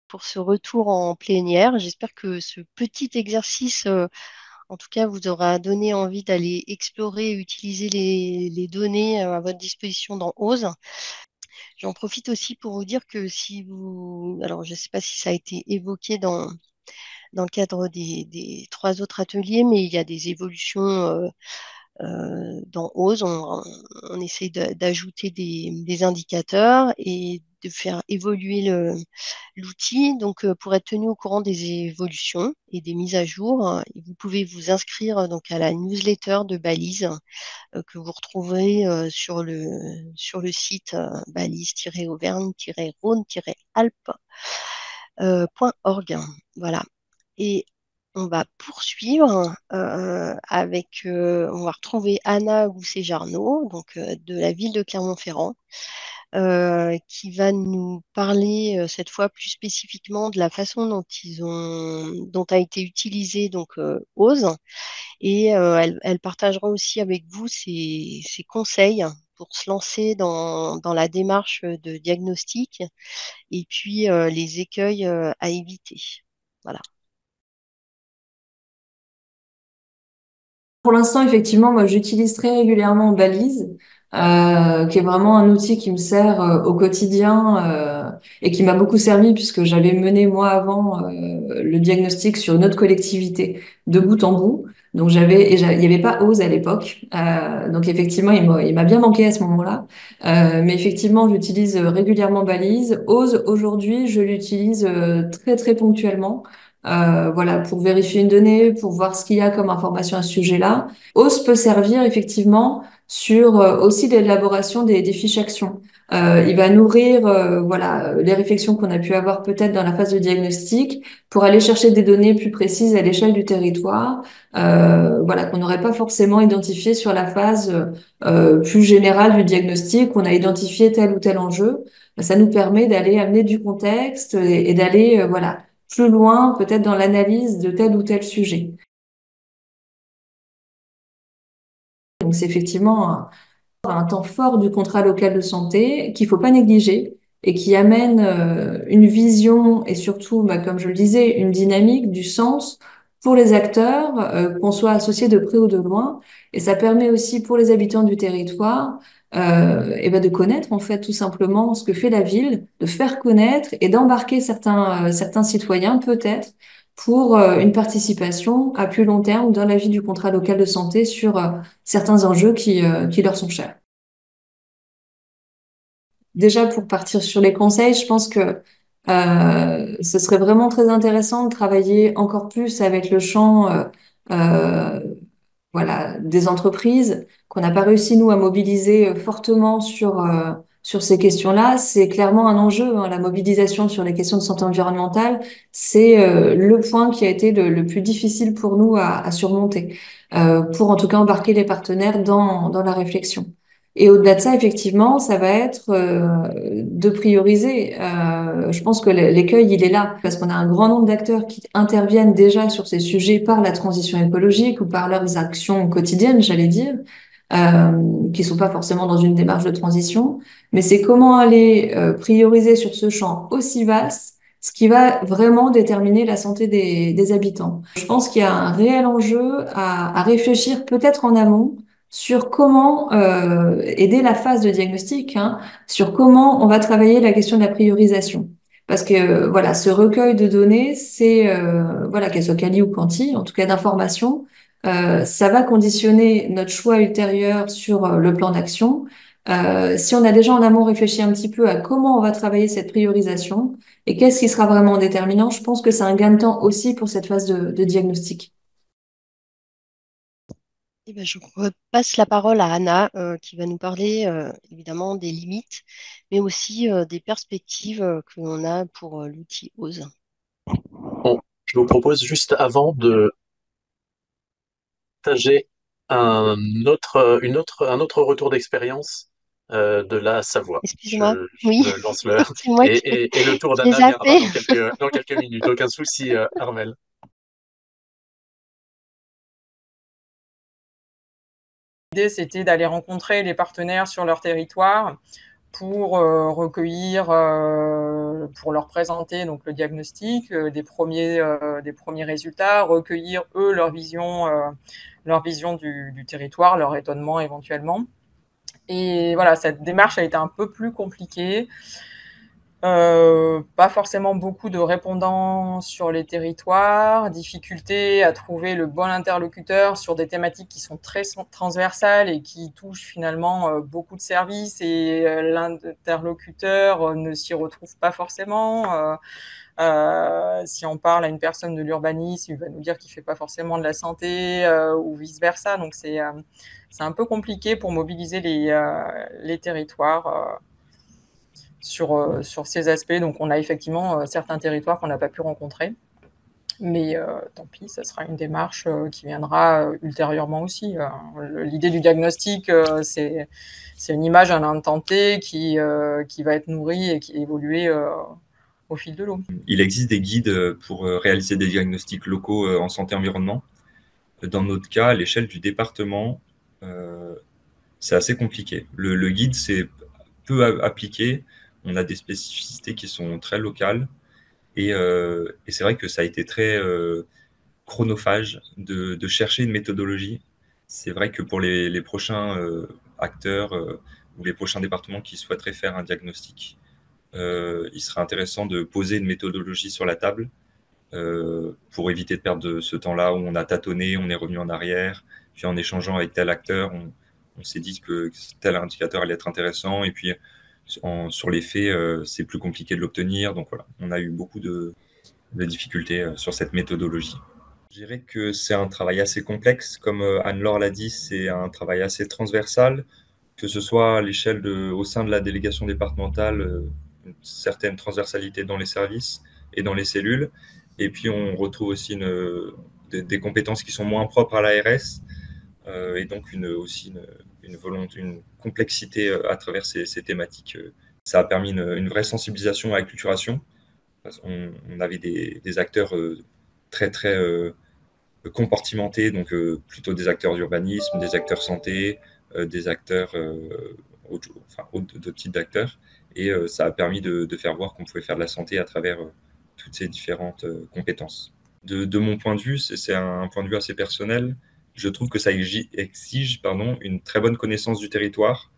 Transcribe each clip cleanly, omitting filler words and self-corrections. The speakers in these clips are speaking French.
pour ce retour en plénière. J'espère que ce petit exercice, en tout cas, vous aura donné envie d'aller explorer et utiliser les données à votre disposition dans OSE. J'en profite aussi pour vous dire que si vous, alors je ne sais pas si ça a été évoqué dans le cadre des trois autres ateliers, mais il y a des évolutions dans OSE. On essaie d'ajouter des indicateurs et de faire évoluer l'outil. Donc, pour être tenu au courant des évolutions et des mises à jour, vous pouvez vous inscrire donc à la newsletter de Balise que vous retrouverez sur le site balise-auvergne-rhône-alpes.org. Voilà. Et on va poursuivre on va retrouver Anna Gousset-Jarnot, donc de la ville de Clermont-Ferrand, qui va nous parler cette fois plus spécifiquement de la façon dont a été utilisé donc OSE, et elle partagera aussi avec vous ses conseils pour se lancer dans la démarche de diagnostic et puis les écueils à éviter. Voilà. Pour l'instant, effectivement, moi, j'utilise très régulièrement Balise, qui est vraiment un outil qui me sert au quotidien et qui m'a beaucoup servi puisque j'avais mené moi avant le diagnostic sur une autre collectivité de bout en bout. Donc il n'y avait pas OSE à l'époque. Donc effectivement, il m'a bien manqué à ce moment-là. Mais effectivement, j'utilise régulièrement Balise. OSE aujourd'hui, je l'utilise très très ponctuellement. Voilà, pour vérifier une donnée, pour voir ce qu'il y a comme information à ce sujet-là. OS peut servir effectivement sur aussi l'élaboration des fiches actions. Il va nourrir voilà les réflexions qu'on a pu avoir peut-être dans la phase de diagnostic pour aller chercher des données plus précises à l'échelle du territoire, voilà qu'on n'aurait pas forcément identifié sur la phase plus générale du diagnostic. On a identifié tel ou tel enjeu. Ça nous permet d'aller amener du contexte et d'aller voilà plus loin, peut-être dans l'analyse de tel ou tel sujet. Donc, c'est effectivement un temps fort du contrat local de santé qu'il faut pas négliger et qui amène une vision et surtout, bah, comme je le disais, une dynamique, du sens pour les acteurs, qu'on soit associé de près ou de loin. Et ça permet aussi pour les habitants du territoire et ben de connaître en fait tout simplement ce que fait la ville, de faire connaître et d'embarquer certains citoyens peut-être pour une participation à plus long terme dans la vie du contrat local de santé sur certains enjeux qui leur sont chers. Déjà, pour partir sur les conseils, je pense que ce serait vraiment très intéressant de travailler encore plus avec le champ euh, voilà, des entreprises qu'on n'a pas réussi, nous, à mobiliser fortement sur ces questions-là. C'est clairement un enjeu, hein, la mobilisation sur les questions de santé environnementale. C'est le point qui a été le plus difficile pour nous à surmonter, pour en tout cas embarquer les partenaires dans la réflexion. Et au-delà de ça, effectivement, ça va être de prioriser. Je pense que l'écueil, il est là, parce qu'on a un grand nombre d'acteurs qui interviennent déjà sur ces sujets par la transition écologique ou par leurs actions quotidiennes, j'allais dire, qui sont pas forcément dans une démarche de transition. Mais c'est comment aller prioriser sur ce champ aussi vaste, ce qui va vraiment déterminer la santé des habitants. Je pense qu'il y a un réel enjeu à réfléchir peut-être en amont sur comment aider la phase de diagnostic, hein, sur comment on va travailler la question de la priorisation. Parce que voilà, ce recueil de données, c'est voilà, qu'elles soient quali ou quanti, en tout cas d'informations, ça va conditionner notre choix ultérieur sur le plan d'action. Si on a déjà en amont réfléchi un petit peu à comment on va travailler cette priorisation et qu'est-ce qui sera vraiment déterminant, je pense que c'est un gain de temps aussi pour cette phase de diagnostic. Eh ben, je repasse la parole à Anna, qui va nous parler évidemment des limites, mais aussi des perspectives que l'on a pour l'outil OSE. Bon, je vous propose juste avant de partager un autre retour d'expérience de la Savoie. Excuse-moi, Je oui, me lance le c'est moi et le tour qui ai d'Anna viendra zappé. dans quelques minutes. Aucun souci, Armel. L'idée, c'était d'aller rencontrer les partenaires sur leur territoire pour recueillir pour leur présenter donc, le diagnostic, des premiers résultats, recueillir, eux, leur vision du territoire, leur étonnement éventuellement. Et voilà, cette démarche a été un peu plus compliquée. Pas forcément beaucoup de répondants sur les territoires, difficulté à trouver le bon interlocuteur sur des thématiques qui sont très transversales et qui touchent finalement beaucoup de services, et l'interlocuteur ne s'y retrouve pas forcément. Si on parle à une personne de l'urbanisme, il va nous dire qu'il ne fait pas forcément de la santé, ou vice-versa. Donc c'est un peu compliqué pour mobiliser les territoires sur ces aspects. Donc on a effectivement certains territoires qu'on n'a pas pu rencontrer. Mais tant pis, ça sera une démarche qui viendra ultérieurement aussi. L'idée du diagnostic, c'est une image à l'instant T qui va être nourrie et qui évolue au fil de l'eau. Il existe des guides pour réaliser des diagnostics locaux en santé-environnement. Dans notre cas, à l'échelle du département, c'est assez compliqué. Le guide, c'est peu appliqué. On a des spécificités qui sont très locales. Et c'est vrai que ça a été très chronophage de chercher une méthodologie. C'est vrai que pour les prochains acteurs ou les prochains départements qui souhaiteraient faire un diagnostic, il serait intéressant de poser une méthodologie sur la table pour éviter de perdre ce temps-là où on a tâtonné, on est revenu en arrière, puis en échangeant avec tel acteur, on s'est dit que tel indicateur allait être intéressant, et puis sur les faits, c'est plus compliqué de l'obtenir. Donc voilà, on a eu beaucoup de difficultés sur cette méthodologie. Je dirais que c'est un travail assez complexe. Comme Anne-Laure l'a dit, c'est un travail assez transversal, que ce soit à l'échelle au sein de la délégation départementale, une certaine transversalité dans les services et dans les cellules. Et puis, on retrouve aussi des compétences qui sont moins propres à l'ARS, et donc aussi une volonté, une complexité à travers ces thématiques. Ça a permis une vraie sensibilisation à l'acculturation. On avait des acteurs très, très compartimentés, donc plutôt des acteurs d'urbanisme, des acteurs santé, des acteurs, d'autres types d'acteurs. Et ça a permis de faire voir qu'on pouvait faire de la santé à travers toutes ces différentes compétences. De mon point de vue, c'est un point de vue assez personnel, je trouve que ça exige une très bonne connaissance du territoire,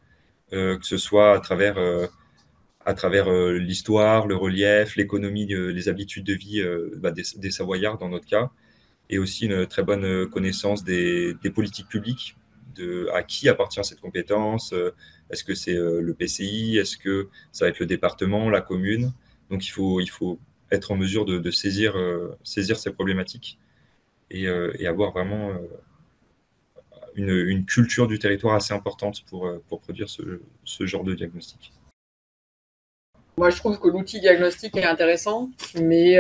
que ce soit à travers l'histoire, le relief, l'économie, les habitudes de vie des Savoyards dans notre cas, et aussi une très bonne connaissance des politiques publiques, à qui appartient cette compétence, est-ce que c'est le PCI, est-ce que ça va être le département, la commune. Donc il faut être en mesure de saisir ces problématiques et avoir vraiment une culture du territoire assez importante pour produire ce genre de diagnostic. Moi, je trouve que l'outil diagnostic est intéressant, mais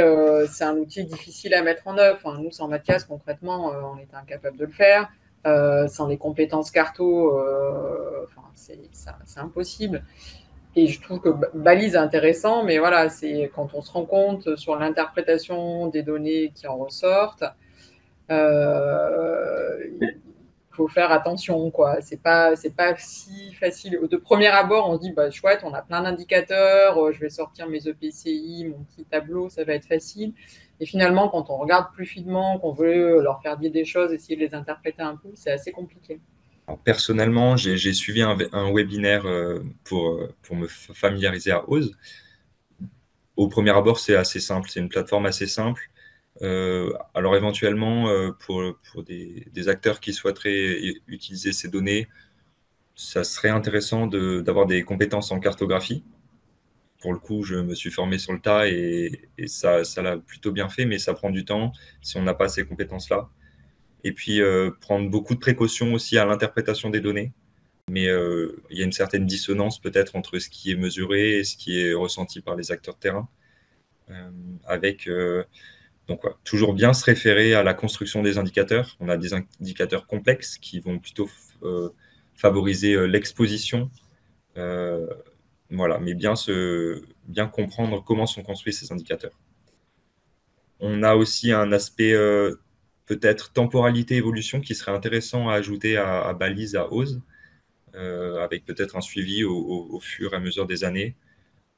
c'est un outil difficile à mettre en œuvre. Enfin, nous, sans Mathias, concrètement, on était incapable de le faire. Sans les compétences carto, c'est impossible. Et je trouve que Balise est intéressant, mais voilà, c'est quand on se rend compte sur l'interprétation des données qui en ressortent, faut faire attention, quoi. C'est pas si facile. De premier abord, on se dit, bah, chouette, on a plein d'indicateurs, je vais sortir mes EPCI, mon petit tableau, ça va être facile. Et finalement, quand on regarde plus finement, qu'on veut leur faire dire des choses, essayer de les interpréter un peu, c'est assez compliqué. Alors, personnellement, j'ai suivi un webinaire pour me familiariser à OSE. Au premier abord, c'est assez simple, c'est une plateforme assez simple. Alors éventuellement, pour des acteurs qui souhaiteraient utiliser ces données, ça serait intéressant d'avoir des compétences en cartographie. Pour le coup, je me suis formé sur le tas et ça l'a plutôt bien fait, mais ça prend du temps si on n'a pas ces compétences-là. Et puis, prendre beaucoup de précautions aussi à l'interprétation des données. Mais il y a une certaine dissonance peut-être entre ce qui est mesuré et ce qui est ressenti par les acteurs de terrain. Donc, toujours bien se référer à la construction des indicateurs. On a des indicateurs complexes qui vont plutôt favoriser l'exposition. Mais bien comprendre comment sont construits ces indicateurs. On a aussi un aspect peut-être temporalité-évolution qui serait intéressant à ajouter à Balise, à OSE, avec peut-être un suivi au fur et à mesure des années.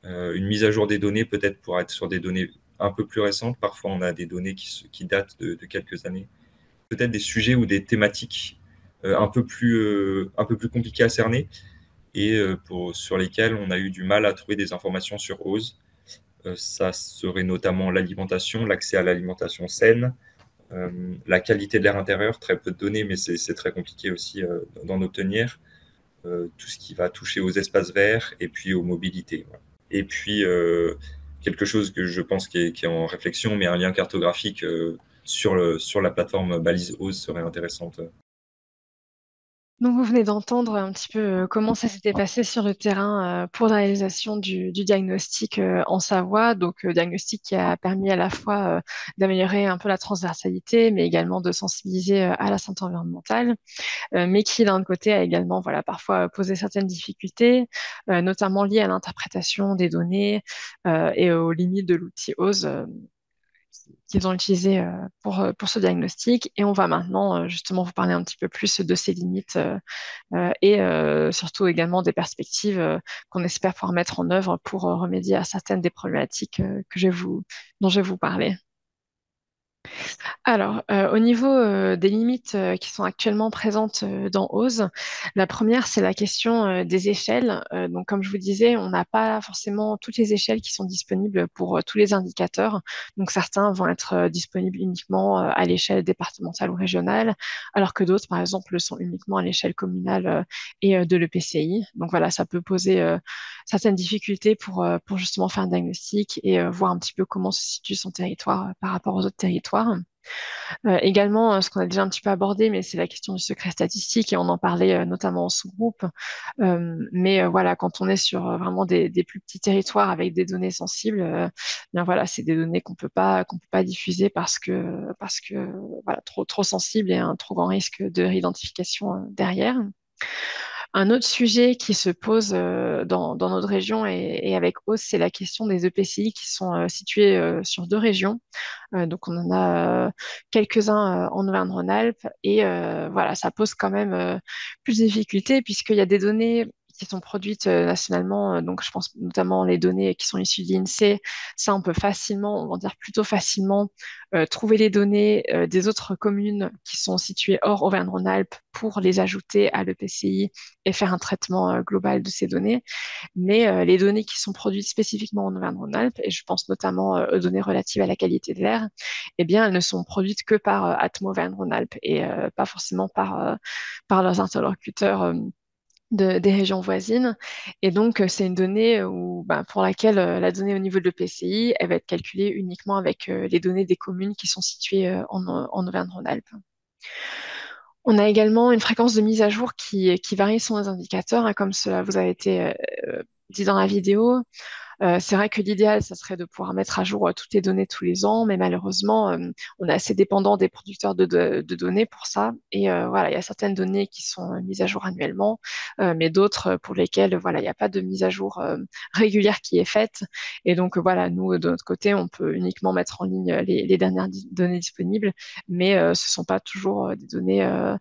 Une mise à jour des données peut-être pour être sur des données un peu plus récentes. Parfois, on a des données qui datent de quelques années. Peut-être des sujets ou des thématiques un peu plus compliquées à cerner et sur lesquels on a eu du mal à trouver des informations sur OSE. Ça serait notamment l'alimentation, l'accès à l'alimentation saine, la qualité de l'air intérieur, très peu de données, mais c'est très compliqué aussi d'en obtenir. Tout ce qui va toucher aux espaces verts et puis aux mobilités. Voilà. Et puis, quelque chose que je pense qui est en réflexion, mais un lien cartographique sur la plateforme Balise OSE serait intéressante. Donc, vous venez d'entendre un petit peu comment ça s'était passé sur le terrain pour la réalisation du diagnostic en Savoie. Donc, diagnostic qui a permis à la fois d'améliorer un peu la transversalité, mais également de sensibiliser à la santé environnementale, mais qui, d'un autre côté, a également voilà, parfois posé certaines difficultés, notamment liées à l'interprétation des données et aux limites de l'outil OSE qu'ils ont utilisé pour ce diagnostic. Et on va maintenant justement vous parler un petit peu plus de ces limites et surtout également des perspectives qu'on espère pouvoir mettre en œuvre pour remédier à certaines des problématiques dont je vais vous parler. Alors, au niveau des limites qui sont actuellement présentes dans OSE, la première, c'est la question des échelles. Donc, comme je vous disais, on n'a pas forcément toutes les échelles qui sont disponibles pour tous les indicateurs. Donc, certains vont être disponibles uniquement à l'échelle départementale ou régionale, alors que d'autres, par exemple, le sont uniquement à l'échelle communale et de l'EPCI. Donc, voilà, ça peut poser certaines difficultés pour justement faire un diagnostic et voir un petit peu comment se situe son territoire par rapport aux autres territoires. Également, ce qu'on a déjà un petit peu abordé, mais c'est la question du secret statistique et on en parlait notamment en sous-groupe. Mais voilà, quand on est sur vraiment des plus petits territoires avec des données sensibles, bien voilà, c'est des données qu'on peut pas diffuser parce que voilà, trop sensibles et un trop grand risque de réidentification derrière. Un autre sujet qui se pose dans notre région et avec OSE, c'est la question des EPCI qui sont situés sur deux régions. Donc on en a quelques-uns en Auvergne-Rhône-Alpes et voilà, ça pose quand même plus de difficultés puisqu'il y a des données qui sont produites nationalement, donc je pense notamment les données qui sont issues de l'INSEE, ça on peut facilement, on va dire plutôt facilement, trouver les données des autres communes qui sont situées hors Auvergne-Rhône-Alpes pour les ajouter à l'EPCI et faire un traitement global de ces données. Mais les données qui sont produites spécifiquement en Auvergne-Rhône-Alpes, et je pense notamment aux données relatives à la qualité de l'air, eh bien, elles ne sont produites que par Atmo Auvergne-Rhône-Alpes et pas forcément par leurs interlocuteurs des régions voisines. Et donc, c'est une donnée pour laquelle la donnée au niveau de l'EPCI, elle va être calculée uniquement avec les données des communes qui sont situées en Auvergne-Rhône-Alpes. On a également une fréquence de mise à jour qui varie selon les indicateurs, hein, comme cela vous a été dit dans la vidéo. C'est vrai que l'idéal, ça serait de pouvoir mettre à jour toutes les données tous les ans, mais malheureusement, on est assez dépendant des producteurs de données pour ça. Et voilà, il y a certaines données qui sont mises à jour annuellement, mais d'autres pour lesquelles voilà, il n'y a pas de mise à jour régulière qui est faite. Et donc voilà, nous, de notre côté, on peut uniquement mettre en ligne les dernières données disponibles, mais ce ne sont pas toujours des données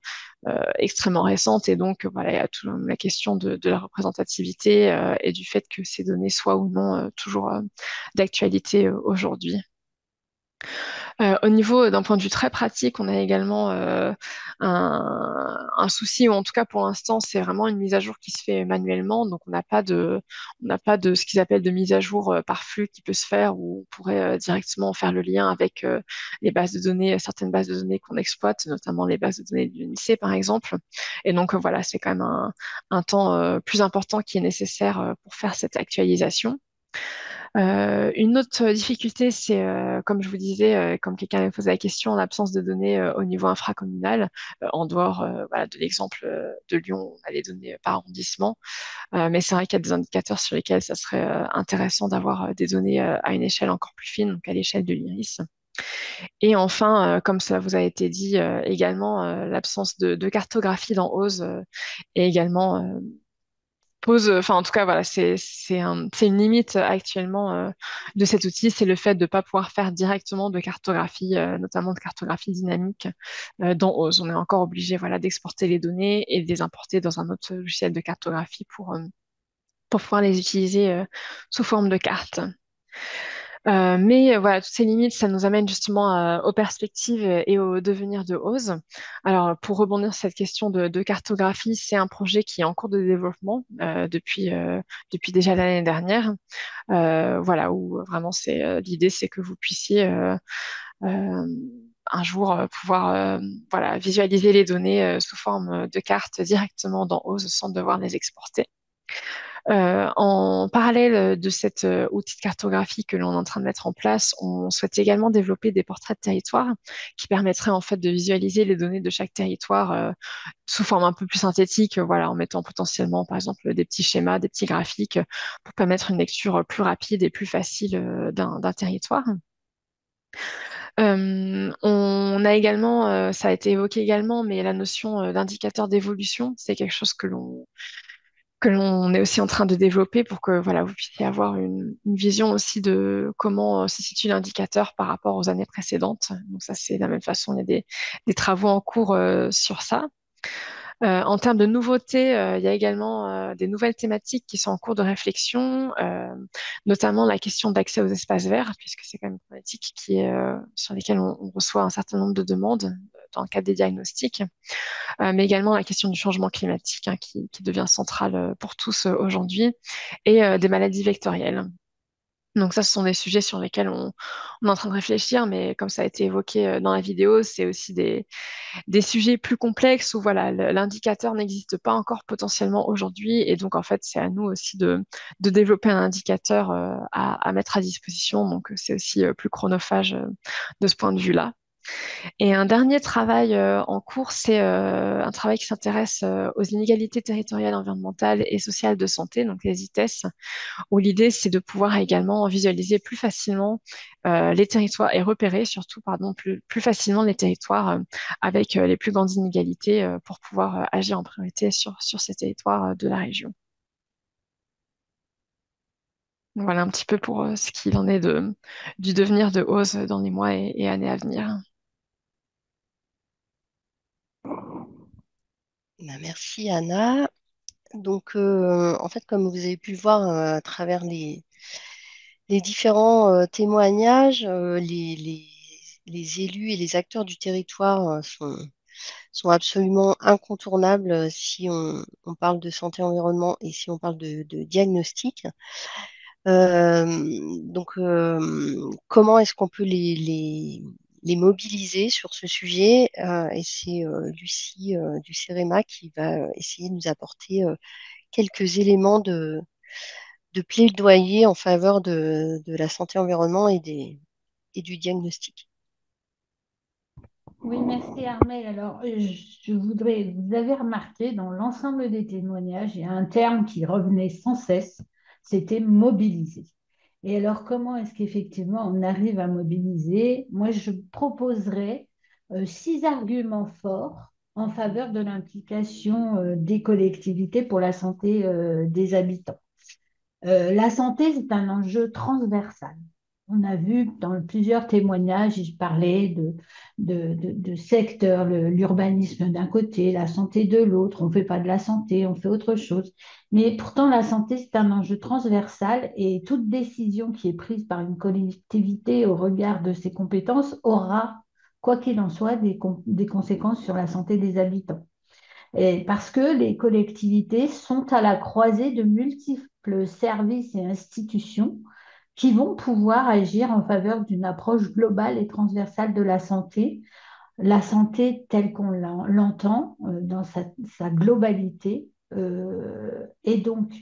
extrêmement récentes. Et donc, voilà, il y a toujours la question de la représentativité et du fait que ces données soient ou non toujours d'actualité aujourd'hui. Au niveau d'un point de vue très pratique, on a également un souci, ou en tout cas pour l'instant, c'est vraiment une mise à jour qui se fait manuellement. Donc on n'a pas de ce qu'ils appellent de mise à jour par flux qui peut se faire, où on pourrait directement faire le lien avec les bases de données, certaines bases de données qu'on exploite, notamment les bases de données de l'UNICE par exemple. Et donc voilà, c'est quand même un temps plus important qui est nécessaire pour faire cette actualisation. Une autre difficulté, c'est, comme je vous disais, comme quelqu'un avait posé la question, l'absence de données au niveau infracommunal, en dehors voilà, de l'exemple de Lyon, on a les données par arrondissement. Mais c'est vrai qu'il y a des indicateurs sur lesquels ça serait intéressant d'avoir des données à une échelle encore plus fine, donc à l'échelle de l'IRIS. Et enfin, comme cela vous a été dit également, l'absence de cartographie dans OSE est également enfin en tout cas voilà, c'est une limite actuellement de cet outil, c'est le fait de ne pas pouvoir faire directement de cartographie, notamment de cartographie dynamique dans OSE. On est encore obligé voilà d'exporter les données et de les importer dans un autre logiciel de cartographie pour pouvoir les utiliser sous forme de cartes. Mais voilà, toutes ces limites, ça nous amène justement aux perspectives et au devenir de OSE. Alors, pour rebondir sur cette question de cartographie, c'est un projet qui est en cours de développement depuis déjà l'année dernière. Voilà, où vraiment l'idée, c'est que vous puissiez euh, un jour pouvoir voilà, visualiser les données sous forme de cartes directement dans OSE sans devoir les exporter. En parallèle de cet outil de cartographie que l'on est en train de mettre en place, on souhaite également développer des portraits de territoire qui permettraient en fait de visualiser les données de chaque territoire sous forme un peu plus synthétique, voilà, en mettant potentiellement par exemple des petits schémas, des petits graphiques pour permettre une lecture plus rapide et plus facile d'un territoire. On a également, ça a été évoqué également, mais la notion d'indicateur d'évolution, c'est quelque chose que l'on est aussi en train de développer pour que voilà, vous puissiez avoir une vision aussi de comment se situe l'indicateur par rapport aux années précédentes. Donc ça, c'est de la même façon, il y a des travaux en cours sur ça. En termes de nouveautés, il y a également des nouvelles thématiques qui sont en cours de réflexion, notamment la question d'accès aux espaces verts, puisque c'est quand même une thématique sur lesquelles on reçoit un certain nombre de demandes dans le cadre des diagnostics, mais également la question du changement climatique qui devient centrale pour tous aujourd'hui, et des maladies vectorielles. Donc ça, ce sont des sujets sur lesquels on est en train de réfléchir, mais comme ça a été évoqué dans la vidéo, c'est aussi des sujets plus complexes où voilà, l'indicateur n'existe pas encore potentiellement aujourd'hui. Et donc, en fait, c'est à nous aussi de développer un indicateur à mettre à disposition. Donc, c'est aussi plus chronophage de ce point de vue-là. Et un dernier travail en cours, c'est un travail qui s'intéresse aux inégalités territoriales, environnementales et sociales de santé, donc les ITES, où l'idée, c'est de pouvoir également visualiser plus facilement les territoires et repérer surtout, pardon, plus facilement les territoires avec les plus grandes inégalités pour pouvoir agir en priorité sur ces territoires de la région. Donc, voilà un petit peu pour ce qu'il en est du devenir de OSE dans les mois et années à venir. Ben, merci Anna. Donc, en fait, comme vous avez pu le voir à travers les différents témoignages, les élus et les acteurs du territoire sont absolument incontournables si on parle de santé environnement et si on parle de diagnostic. Donc, comment est-ce qu'on peut les mobiliser sur ce sujet? Et c'est Lucie du CEREMA qui va essayer de nous apporter quelques éléments de plaidoyer en faveur de la santé environnement et du diagnostic. Oui, merci Armel. Alors, vous avez remarqué dans l'ensemble des témoignages, il y a un terme qui revenait sans cesse, c'était mobiliser. Et alors, comment est-ce qu'effectivement on arrive à mobiliser? Moi, je proposerais 6 arguments forts en faveur de l'implication des collectivités pour la santé des habitants. La santé, c'est un enjeu transversal. On a vu dans plusieurs témoignages, je parlais de secteurs, l'urbanisme d'un côté, la santé de l'autre. On ne fait pas de la santé, on fait autre chose. Mais pourtant, la santé, c'est un enjeu transversal et toute décision qui est prise par une collectivité au regard de ses compétences aura, quoi qu'il en soit, des conséquences sur la santé des habitants. Et parce que les collectivités sont à la croisée de multiples services et institutions qui vont pouvoir agir en faveur d'une approche globale et transversale de la santé telle qu'on l'entend dans sa globalité. Et donc,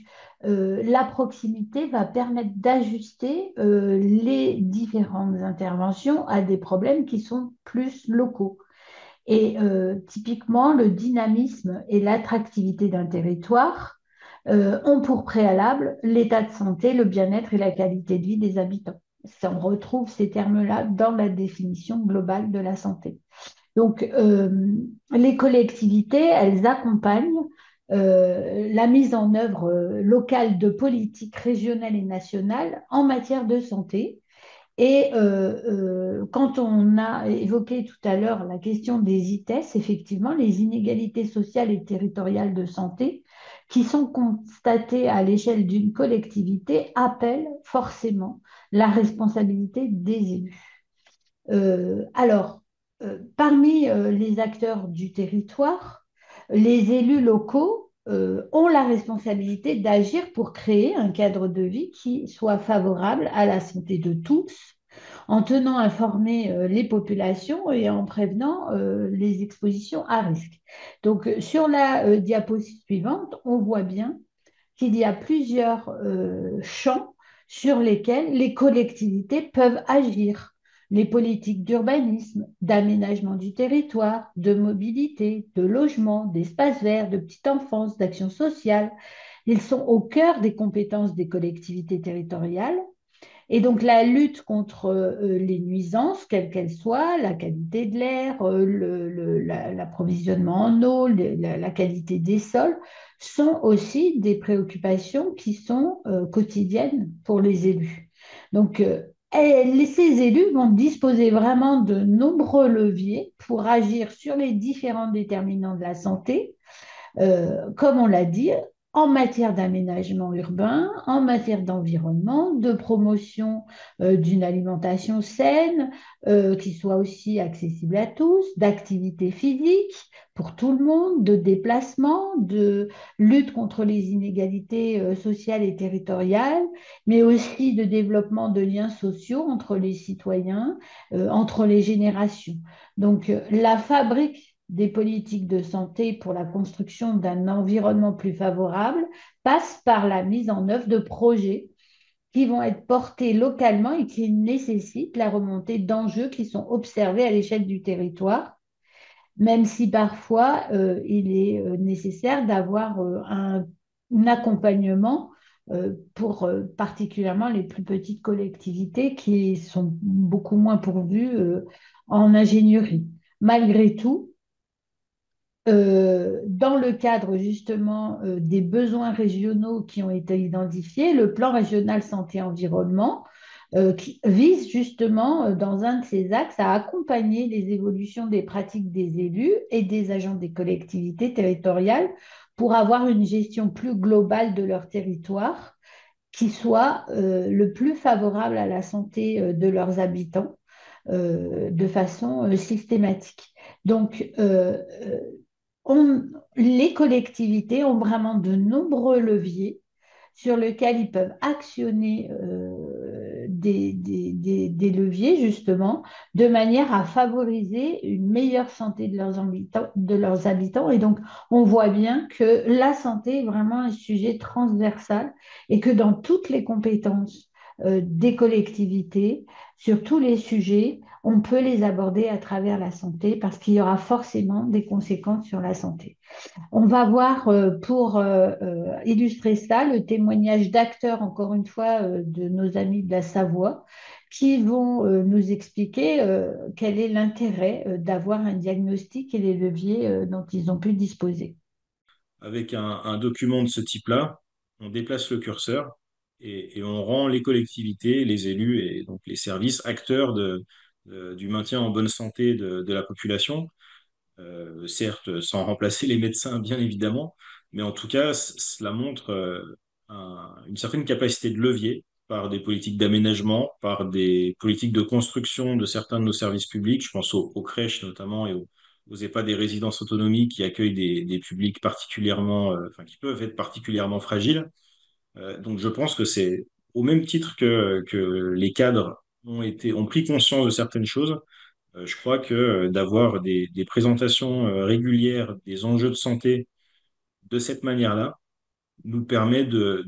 la proximité va permettre d'ajuster les différentes interventions à des problèmes qui sont plus locaux. Et typiquement, le dynamisme et l'attractivité d'un territoire ont pour préalable l'état de santé, le bien-être et la qualité de vie des habitants. Ça, on retrouve ces termes-là dans la définition globale de la santé. Donc, les collectivités, elles accompagnent la mise en œuvre locale de politiques régionales et nationales en matière de santé. Et quand on a évoqué tout à l'heure la question des ITES, effectivement, les inégalités sociales et territoriales de santé, qui sont constatées à l'échelle d'une collectivité appellent forcément la responsabilité des élus. Parmi les acteurs du territoire, les élus locaux ont la responsabilité d'agir pour créer un cadre de vie qui soit favorable à la santé de tous, en tenant informées les populations et en prévenant les expositions à risque. Donc, sur la diapositive suivante, on voit bien qu'il y a plusieurs champs sur lesquels les collectivités peuvent agir. Les politiques d'urbanisme, d'aménagement du territoire, de mobilité, de logement, d'espaces verts, de petite enfance, d'action sociale. Ils sont au cœur des compétences des collectivités territoriales et donc la lutte contre les nuisances, quelles qu'elles soient, la qualité de l'air, l'approvisionnement en eau, la qualité des sols, sont aussi des préoccupations qui sont quotidiennes pour les élus. Donc ces élus vont disposer vraiment de nombreux leviers pour agir sur les différents déterminants de la santé comme on l'a dit, en matière d'aménagement urbain, en matière d'environnement, de promotion d'une alimentation saine, qui soit aussi accessible à tous, d'activité physique pour tout le monde, de déplacement, de lutte contre les inégalités sociales et territoriales, mais aussi de développement de liens sociaux entre les citoyens, entre les générations. Donc, la fabrique des politiques de santé pour la construction d'un environnement plus favorable passe par la mise en œuvre de projets qui vont être portés localement et qui nécessitent la remontée d'enjeux qui sont observés à l'échelle du territoire, même si parfois il est nécessaire d'avoir un accompagnement pour particulièrement les plus petites collectivités qui sont beaucoup moins pourvues en ingénierie. Malgré tout, dans le cadre justement des besoins régionaux qui ont été identifiés, le plan régional santé-environnement qui vise justement dans un de ses axes à accompagner les évolutions des pratiques des élus et des agents des collectivités territoriales pour avoir une gestion plus globale de leur territoire qui soit le plus favorable à la santé de leurs habitants de façon systématique. Donc, on- les collectivités ont vraiment de nombreux leviers sur lesquels ils peuvent actionner des leviers, justement, de manière à favoriser une meilleure santé de leurs habitants. Et donc, on voit bien que la santé est vraiment un sujet transversal et que dans toutes les compétences des collectivités, sur tous les sujets, on peut les aborder à travers la santé parce qu'il y aura forcément des conséquences sur la santé. On va voir pour illustrer ça le témoignage d'acteurs, encore une fois, de nos amis de la Savoie, qui vont nous expliquer quel est l'intérêt d'avoir un diagnostic et les leviers dont ils ont pu disposer. Avec un document de ce type-là, on déplace le curseur et on rend les collectivités, les élus et donc les services acteurs du maintien en bonne santé de la population. Certes, sans remplacer les médecins, bien évidemment, mais en tout cas, cela montre une certaine capacité de levier par des politiques d'aménagement, par des politiques de construction de certains de nos services publics. Je pense aux crèches notamment et aux EHPAD des résidences autonomie qui accueillent des publics particulièrement, enfin, qui peuvent être particulièrement fragiles. Donc, je pense que c'est au même titre que les cadres ont pris conscience de certaines choses. Je crois que d'avoir des présentations régulières des enjeux de santé de cette manière-là nous permet de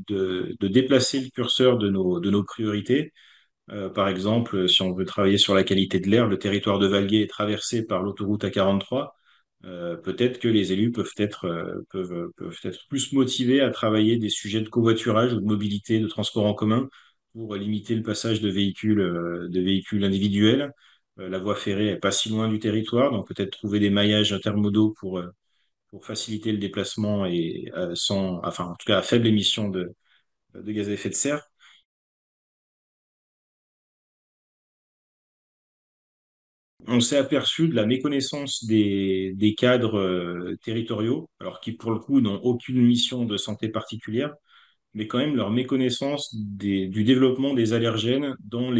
déplacer le curseur de nos priorités. Par exemple, si on veut travailler sur la qualité de l'air, le territoire de Valgué est traversé par l'autoroute A43. Peut-être que les élus peuvent être plus motivés à travailler des sujets de covoiturage ou de mobilité, de transport en commun pour limiter le passage de véhicules individuels. La voie ferrée est pas si loin du territoire, donc peut-être trouver des maillages intermodaux pour faciliter le déplacement et enfin en tout cas à faible émission de gaz à effet de serre. On s'est aperçu de la méconnaissance des cadres territoriaux, alors qui pour le coup n'ont aucune mission de santé particulière, mais quand même leur méconnaissance du développement des allergènes dans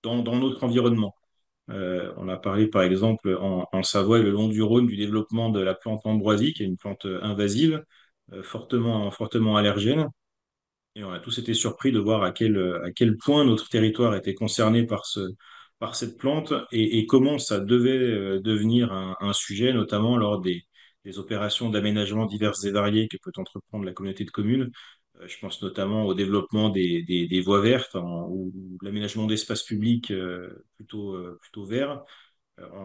notre environnement. On a parlé par exemple en Savoie et le long du Rhône du développement de la plante ambroisie, qui est une plante invasive, fortement allergène. Et on a tous été surpris de voir à quel point notre territoire était concerné par cette plante et comment ça devait devenir un sujet, notamment lors des opérations d'aménagement diverses et variées que peut entreprendre la communauté de communes. Je pense notamment au développement des voies vertes ou l'aménagement d'espaces publics plutôt verts,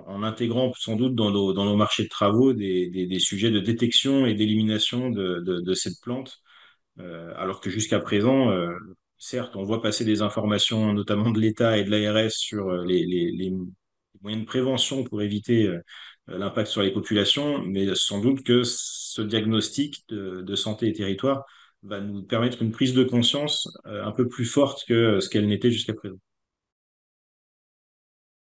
en intégrant sans doute dans nos marchés de travaux des sujets de détection et d'élimination de cette plante alors que jusqu'à présent, certes, on voit passer des informations, notamment de l'État et de l'ARS, sur les moyens de prévention pour éviter l'impact sur les populations, mais sans doute que ce diagnostic de santé et territoire va nous permettre une prise de conscience un peu plus forte que ce qu'elle n'était jusqu'à présent.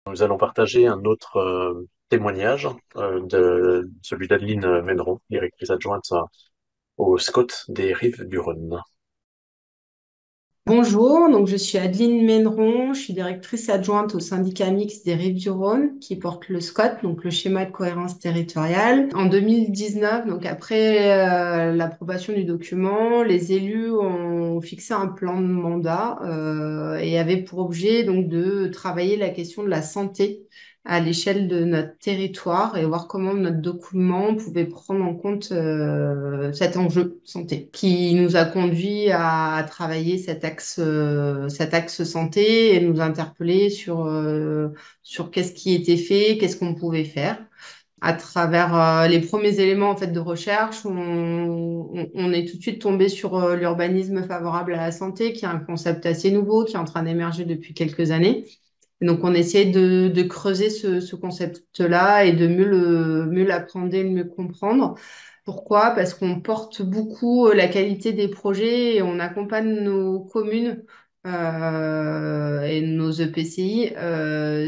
Nous allons partager un autre témoignage de celui d'Adeline Méneron, directrice adjointe au SCOT des Rives du Rhône. Bonjour, donc je suis Adeline Méneron, je suis directrice adjointe au syndicat mixte des Rives-du-Rhône qui porte le SCOT, donc le schéma de cohérence territoriale. En 2019, donc après l'approbation du document, les élus ont fixé un plan de mandat et avaient pour objet donc de travailler la question de la santé à l'échelle de notre territoire et voir comment notre document pouvait prendre en compte cet enjeu santé, qui nous a conduit à travailler cet axe santé et nous interpeller sur qu'est-ce qui était fait, qu'est-ce qu'on pouvait faire. À travers les premiers éléments en fait de recherche, on est tout de suite tombé sur l'urbanisme favorable à la santé, qui est un concept assez nouveau, qui est en train d'émerger depuis quelques années. Et donc, on essayait de creuser ce concept-là et de mieux l'appréhender, de mieux comprendre. Pourquoi? Parce qu'on porte beaucoup la qualité des projets et on accompagne nos communes et nos EPCI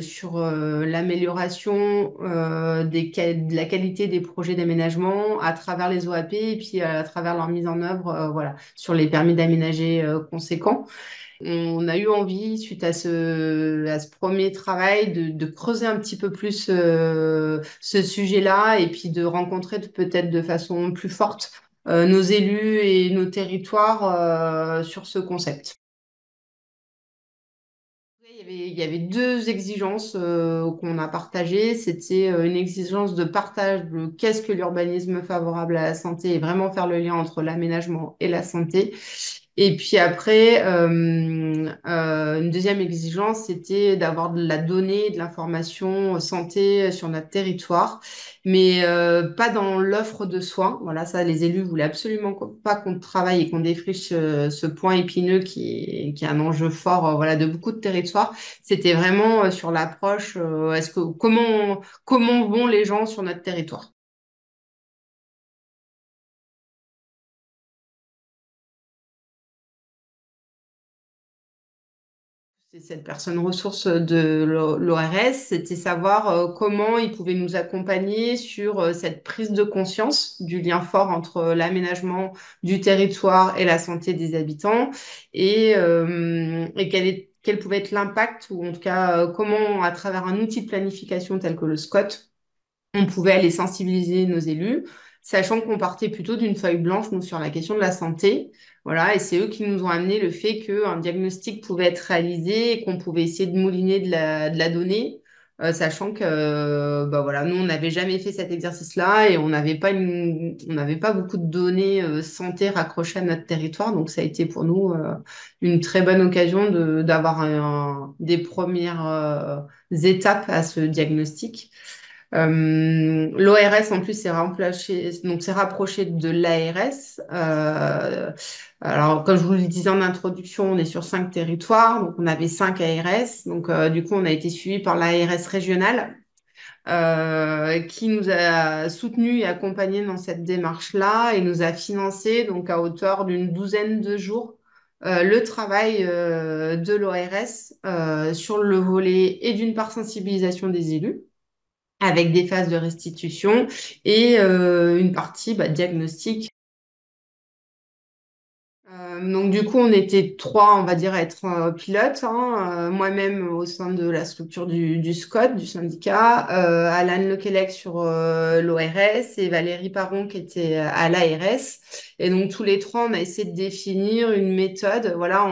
sur l'amélioration de la qualité des projets d'aménagement à travers les OAP et puis à travers leur mise en œuvre voilà, sur les permis d'aménager conséquents. On a eu envie, suite à ce premier travail, de creuser un petit peu plus ce sujet-là et puis de rencontrer peut-être de façon plus forte nos élus et nos territoires sur ce concept. Il y avait deux exigences qu'on a partagées. C'était une exigence de partage de qu'est-ce que l'urbanisme favorable à la santé et vraiment faire le lien entre l'aménagement et la santé. Et puis après, une deuxième exigence, c'était d'avoir de la donnée, de l'information santé sur notre territoire, mais pas dans l'offre de soins. Voilà, ça, les élus voulaient absolument pas qu'on travaille et qu'on défriche ce point épineux qui est un enjeu fort, voilà, de beaucoup de territoires. C'était vraiment sur l'approche, comment vont les gens sur notre territoire? C'est cette personne ressource de l'ORS, c'était savoir comment ils pouvaient nous accompagner sur cette prise de conscience du lien fort entre l'aménagement du territoire et la santé des habitants et quel pouvait être l'impact ou en tout cas comment, à travers un outil de planification tel que le SCOT, on pouvait aller sensibiliser nos élus, sachant qu'on partait plutôt d'une feuille blanche, nous, sur la question de la santé. Voilà, et c'est eux qui nous ont amené le fait qu'un diagnostic pouvait être réalisé et qu'on pouvait essayer de mouliner de la donnée, sachant que bah voilà, nous, on n'avait jamais fait cet exercice-là et on n'avait pas beaucoup de données santé raccrochées à notre territoire. Donc, ça a été pour nous une très bonne occasion d'avoir des premières étapes à ce diagnostic. L'ORS en plus s'est rapproché de l'ARS. Alors, comme je vous le disais en introduction, on est sur 5 territoires, donc on avait 5 ARS. Donc, du coup, on a été suivi par l'ARS régionale qui nous a soutenus et accompagnés dans cette démarche-là et nous a financé donc à hauteur d'une douzaine de jours le travail de l'ORS sur le volet et d'une part sensibilisation des élus avec des phases de restitution et une partie diagnostic. Donc du coup, on était trois, on va dire, à être pilotes, hein. Moi-même au sein de la structure du SCOT, du syndicat, Alan Lequelec sur l'ORS et Valérie Paron qui était à l'ARS. Et donc tous les trois, on a essayé de définir une méthode. Voilà,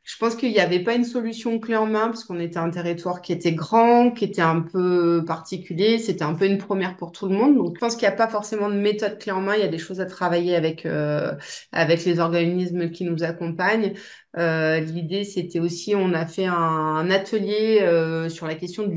je pense qu'il n'y avait pas une solution clé en main parce qu'on était un territoire qui était grand, qui était un peu particulier. C'était un peu une première pour tout le monde. Donc je pense qu'il n'y a pas forcément de méthode clé en main. Il y a des choses à travailler avec les organismes qui nous accompagnent. L'idée, c'était aussi, on a fait un atelier sur la question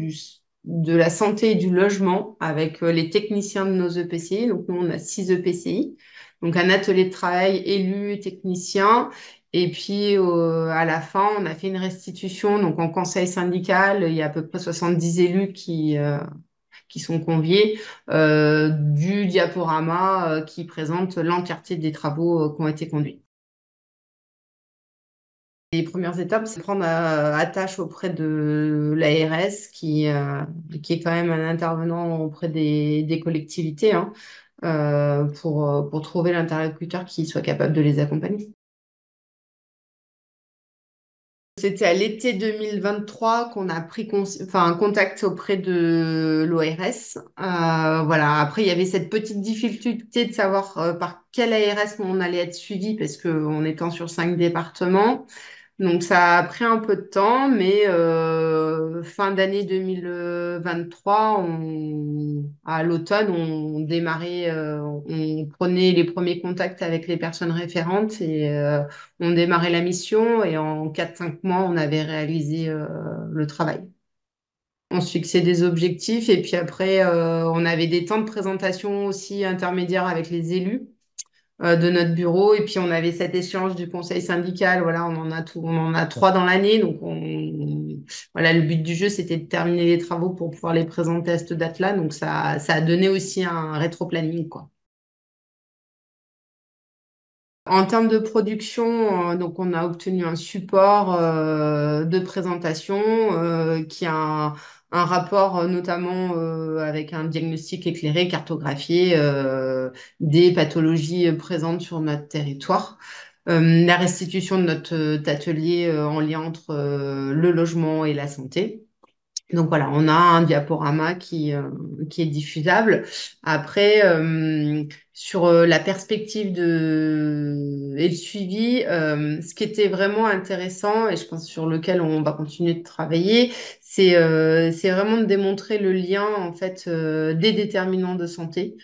de la santé et du logement avec les techniciens de nos EPCI. Donc, nous, on a 6 EPCI. Donc, un atelier de travail élus, techniciens. Et puis, à la fin, on a fait une restitution. Donc, en conseil syndical, il y a à peu près 70 élus qui sont conviés, du diaporama qui présente l'entièreté des travaux qui ont été conduits. Les premières étapes, c'est prendre attache auprès de l'ARS qui est quand même un intervenant auprès des collectivités, hein, pour trouver l'interlocuteur qui soit capable de les accompagner. C'était à l'été 2023 qu'on a pris contact auprès de l'ORS. Voilà. Après, il y avait cette petite difficulté de savoir par quelle ARS on allait être suivi parce qu'on étant sur 5 départements. Donc, ça a pris un peu de temps, mais fin d'année 2023, à l'automne, on démarrait, on prenait les premiers contacts avec les personnes référentes et on démarrait la mission. Et en 4-5 mois, on avait réalisé le travail. On se fixait des objectifs et puis après, on avait des temps de présentation aussi intermédiaires avec les élus de notre bureau. Et puis, on avait cet échange du conseil syndical. Voilà, on en a 3 dans l'année. Donc, voilà, le but du jeu, c'était de terminer les travaux pour pouvoir les présenter à cette date-là. Donc, ça a donné aussi un rétro-planning, quoi. En termes de production, donc on a obtenu un support de présentation qui a un rapport notamment avec un diagnostic éclairé, cartographié des pathologies présentes sur notre territoire. La restitution de notre atelier en lien entre le logement et la santé. Donc voilà, on a un diaporama qui est diffusable. Après, sur la perspective et le suivi, ce qui était vraiment intéressant et je pense sur lequel on va continuer de travailler, c'est vraiment de démontrer le lien en fait des déterminants de santé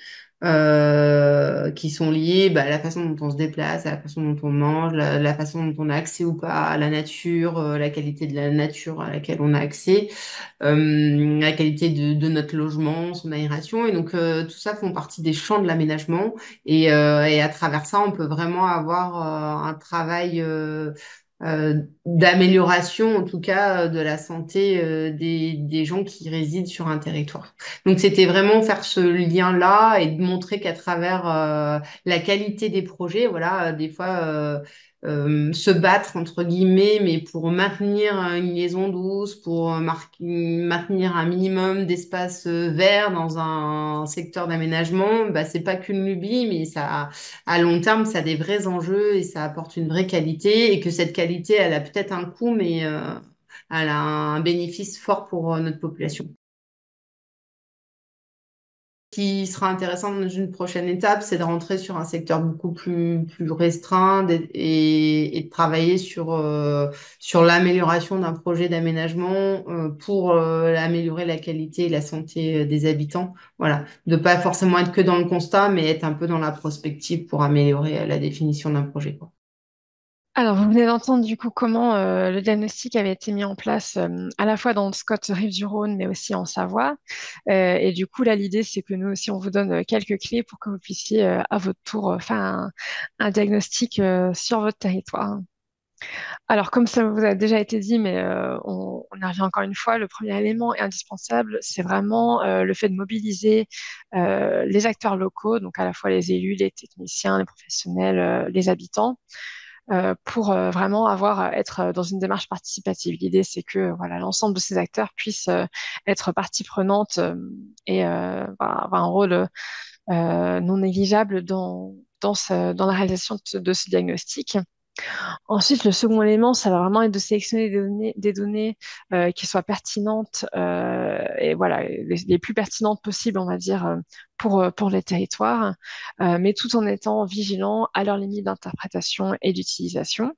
qui sont liés à la façon dont on se déplace, à la façon dont on mange, la façon dont on a accès ou pas à la nature, la qualité de la nature à laquelle on a accès, la qualité de notre logement, son aération. Et donc, tout ça font partie des champs de l'aménagement. Et à travers ça, on peut vraiment avoir un travail d'amélioration, en tout cas, de la santé des gens qui résident sur un territoire. Donc, c'était vraiment faire ce lien-là et de montrer qu'à travers la qualité des projets, voilà, des fois, se battre, entre guillemets, mais pour maintenir une liaison douce, pour maintenir un minimum d'espace vert dans un secteur d'aménagement, c'est pas qu'une lubie, mais ça, à long terme, ça a des vrais enjeux et ça apporte une vraie qualité et que cette qualité, elle a peut-être un coût, mais elle a un bénéfice fort pour notre population. Ce qui sera intéressant dans une prochaine étape, c'est de rentrer sur un secteur beaucoup plus restreint et de travailler sur l'amélioration d'un projet d'aménagement pour améliorer la qualité et la santé des habitants. Voilà, de pas forcément être que dans le constat, mais être un peu dans la prospective pour améliorer la définition d'un projet, quoi. Alors, vous venez d'entendre du coup comment le diagnostic avait été mis en place à la fois dans le SCOT Rive-du-Rhône, mais aussi en Savoie. Et du coup, là, l'idée, c'est que nous aussi, on vous donne quelques clés pour que vous puissiez à votre tour faire un diagnostic sur votre territoire. Alors, comme ça vous a déjà été dit, mais on y revient encore une fois, le premier élément indispensable, c'est vraiment le fait de mobiliser les acteurs locaux, donc à la fois les élus, les techniciens, les professionnels, les habitants, pour vraiment être dans une démarche participative. L'idée, c'est que voilà, l'ensemble de ces acteurs puissent être partie prenante et avoir un rôle non négligeable dans la réalisation de ce diagnostic. Ensuite, le second élément, ça va vraiment être de sélectionner des données qui soient pertinentes et voilà, les plus pertinentes possibles, on va dire, pour les territoires, mais tout en étant vigilant à leurs limites d'interprétation et d'utilisation.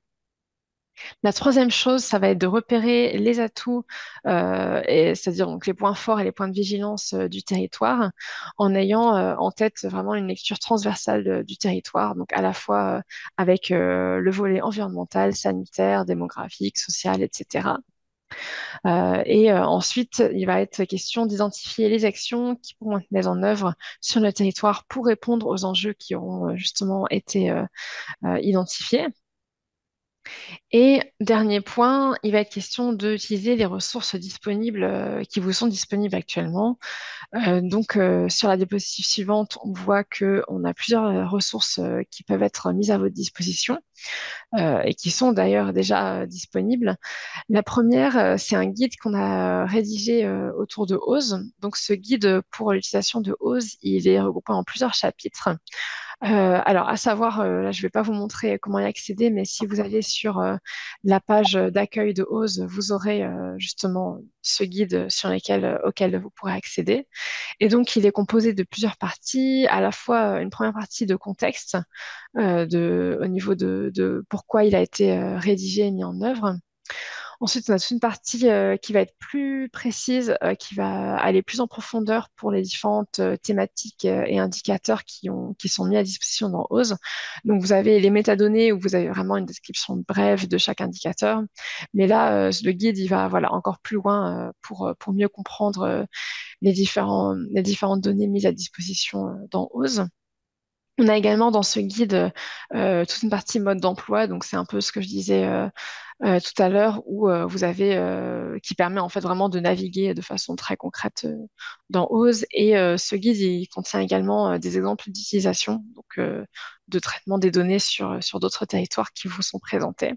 La troisième chose, ça va être de repérer les atouts, c'est-à-dire donc les points forts et les points de vigilance du territoire, en ayant en tête vraiment une lecture transversale du territoire, donc à la fois avec le volet environnemental, sanitaire, démographique, social, etc. Ensuite, il va être question d'identifier les actions qui pourront être mises en œuvre sur le territoire pour répondre aux enjeux qui auront justement été identifiés. Et dernier point, il va être question d'utiliser les ressources disponibles qui vous sont disponibles actuellement. Sur la diapositive suivante, on voit qu'on a plusieurs ressources qui peuvent être mises à votre disposition et qui sont d'ailleurs déjà disponibles. La première, c'est un guide qu'on a rédigé autour de OSE. Donc, ce guide pour l'utilisation de OSE, il est regroupé en plusieurs chapitres. Alors, à savoir, là, je ne vais pas vous montrer comment y accéder, mais si vous allez sur la page d'accueil de OSE, vous aurez justement ce guide auquel vous pourrez accéder. Et donc, il est composé de plusieurs parties, à la fois une première partie de contexte au niveau de pourquoi il a été rédigé et mis en œuvre. Ensuite, on a toute une partie qui va être plus précise, qui va aller plus en profondeur pour les différentes thématiques et indicateurs qui sont mis à disposition dans OSE. Donc, vous avez les métadonnées où vous avez vraiment une description brève de chaque indicateur. Mais là, le guide, il va voilà, encore plus loin pour mieux comprendre les différentes données mises à disposition dans OSE. On a également dans ce guide toute une partie mode d'emploi, donc c'est un peu ce que je disais tout à l'heure, où vous avez qui permet en fait vraiment de naviguer de façon très concrète dans OSE. Et ce guide, il contient également des exemples d'utilisation, donc de traitement des données sur d'autres territoires qui vous sont présentés.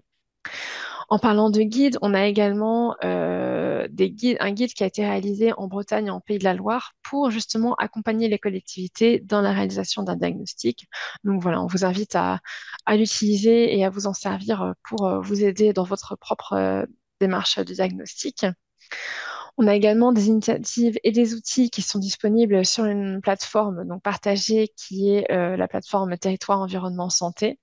En parlant de guide, on a également un guide qui a été réalisé en Bretagne et en Pays de la Loire pour justement accompagner les collectivités dans la réalisation d'un diagnostic. Donc voilà, on vous invite à l'utiliser et à vous en servir pour vous aider dans votre propre démarche de diagnostic. On a également des initiatives et des outils qui sont disponibles sur une plateforme donc partagée qui est la plateforme Territoire Environnement Santé.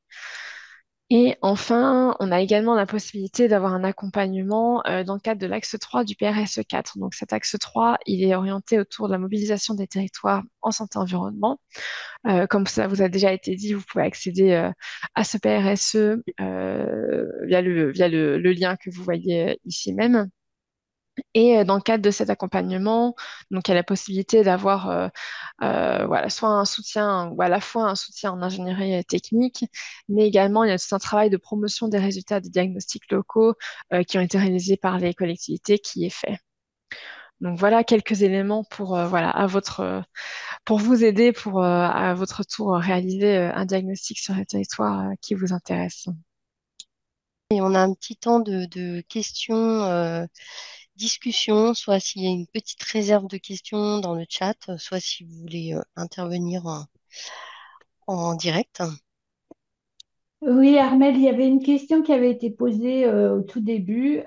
Et enfin, on a également la possibilité d'avoir un accompagnement dans le cadre de l'axe 3 du PRSE 4. Donc cet axe 3, il est orienté autour de la mobilisation des territoires en santé-environnement. Comme ça vous a déjà été dit, vous pouvez accéder à ce PRSE via le lien que vous voyez ici même. Et dans le cadre de cet accompagnement, donc il y a la possibilité d'avoir voilà, soit un soutien ou à la fois un soutien en ingénierie technique, mais également il y a tout un travail de promotion des résultats des diagnostics locaux qui ont été réalisés par les collectivités qui est fait. Donc voilà quelques éléments pour voilà pour vous aider pour à votre tour réaliser un diagnostic sur le territoire qui vous intéresse. Et on a un petit temps de questions, discussion, soit s'il y a une petite réserve de questions dans le chat, soit si vous voulez intervenir en direct. Oui, Armel, il y avait une question qui avait été posée au tout début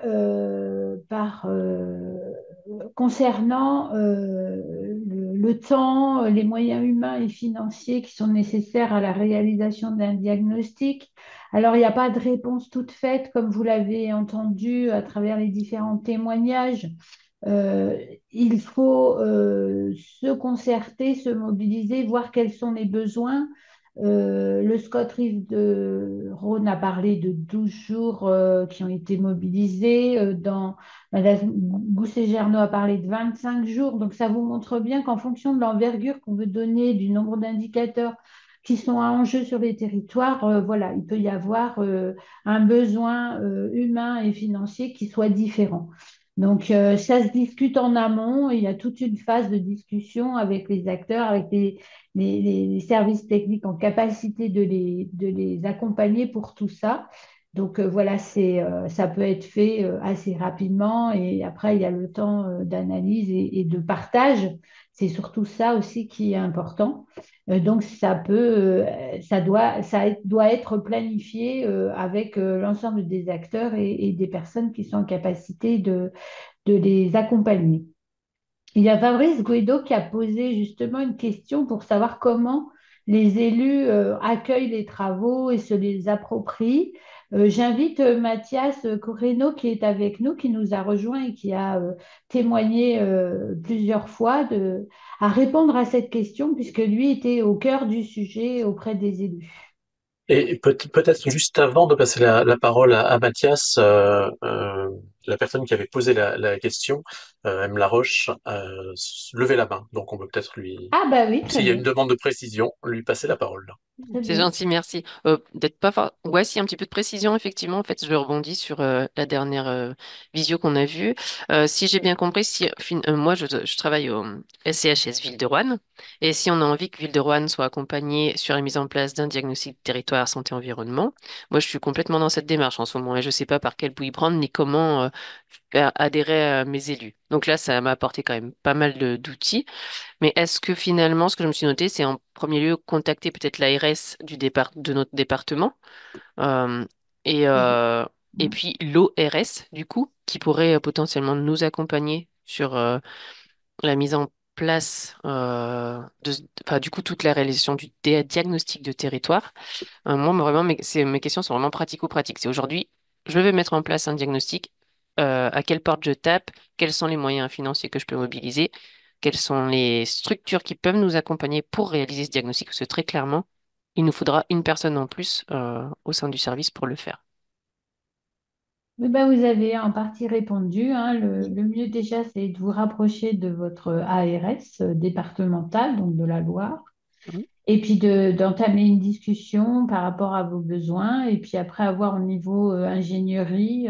concernant le temps, les moyens humains et financiers qui sont nécessaires à la réalisation d'un diagnostic. Alors, il n'y a pas de réponse toute faite, comme vous l'avez entendu à travers les différents témoignages. Euh, il faut se concerter, se mobiliser, voir quels sont les besoins. Le Scott Rive de Rhône a parlé de 12 jours qui ont été mobilisés. Madame Gousset-Gernaud a parlé de 25 jours. Donc, ça vous montre bien qu'en fonction de l'envergure qu'on veut donner, du nombre d'indicateurs qui sont en jeu sur les territoires, voilà, il peut y avoir un besoin humain et financier qui soit différent. Donc, ça se discute en amont. Il y a toute une phase de discussion avec les acteurs, avec les services techniques en capacité de les accompagner pour tout ça. Donc voilà, ça peut être fait assez rapidement et après, il y a le temps d'analyse et de partage. C'est surtout ça aussi qui est important. Donc ça doit être planifié avec l'ensemble des acteurs et des personnes qui sont en capacité de les accompagner. Il y a Fabrice Guido qui a posé justement une question pour savoir comment les élus accueillent les travaux et se les approprient. J'invite Mathias Correno qui est avec nous, qui nous a rejoint et qui a témoigné plusieurs fois à répondre à cette question puisque lui était au cœur du sujet auprès des élus. Et peut-être juste avant de passer la parole à Mathias, la personne qui avait posé la question, M. Laroche, levait la main. Donc on peut peut-être lui, Ah bah oui, très s'il y a bien. une demande de précision, lui passer la parole. Très C'est bien. gentil, merci. Peut-être pas. Ouais, si un petit peu de précision, effectivement. En fait, je rebondis sur la dernière visio qu'on a vue. Si j'ai bien compris, moi, je travaille au SCHS Ville de Roanne, et si on a envie que Ville de Roanne soit accompagnée sur la mise en place d'un diagnostic territoire santé-environnement, moi, je suis complètement dans cette démarche en ce moment, et je ne sais pas par quel bout y prendre ni comment faire adhérer à mes élus. Donc là, ça m'a apporté quand même pas mal d'outils. Mais est-ce que finalement, ce que je me suis noté, c'est en premier lieu contacter peut-être l'ARS de notre département euh, et, Mhm. euh, et puis l'ORS, du coup, qui pourrait potentiellement nous accompagner sur la mise en place enfin, du coup, toute la réalisation du diagnostic de territoire. Moi, vraiment, mes questions sont vraiment pratico-pratiques. C'est aujourd'hui, je vais mettre en place un diagnostic. À quelle porte je tape? Quels sont les moyens financiers que je peux mobiliser? Quelles sont les structures qui peuvent nous accompagner pour réaliser ce diagnostic? Parce que très clairement, il nous faudra une personne en plus au sein du service pour le faire. Eh ben, vous avez en partie répondu, hein. Le mieux déjà, c'est de vous rapprocher de votre ARS départemental, donc de la Loire, Mhm. et puis d'entamer une discussion par rapport à vos besoins, et puis après avoir au niveau ingénierie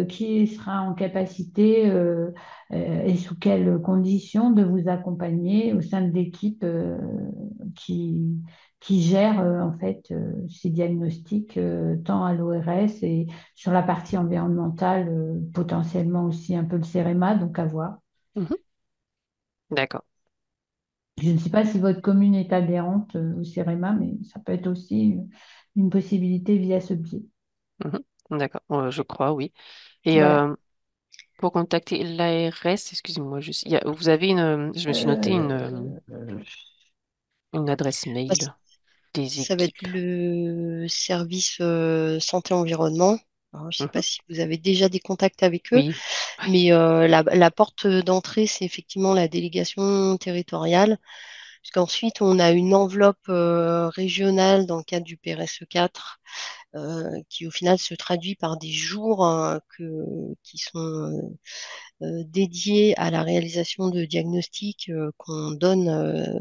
qui sera en capacité et sous quelles conditions de vous accompagner au sein de l'équipe qui, qui gère en fait ces diagnostics tant à l'ORS et sur la partie environnementale, potentiellement aussi un peu le CEREMA, donc à voir. Mhm. D'accord. Je ne sais pas si votre commune est adhérente au CEREMA, mais ça peut être aussi une possibilité via ce biais. Mhm. D'accord. Je crois, oui. Et Voilà. pour contacter l'ARS, excusez-moi, vous avez je me suis noté Euh, une adresse Bah, mail des ça va être équipes. le service santé-environnement. Alors, je ne sais pas Mhm. si vous avez déjà des contacts avec eux, Oui. Oui. mais la porte d'entrée, c'est effectivement la délégation territoriale. Puisqu'ensuite, on a une enveloppe régionale dans le cadre du PRSE 4 qui, au final, se traduit par des jours qui sont dédiés à la réalisation de diagnostics qu'on donne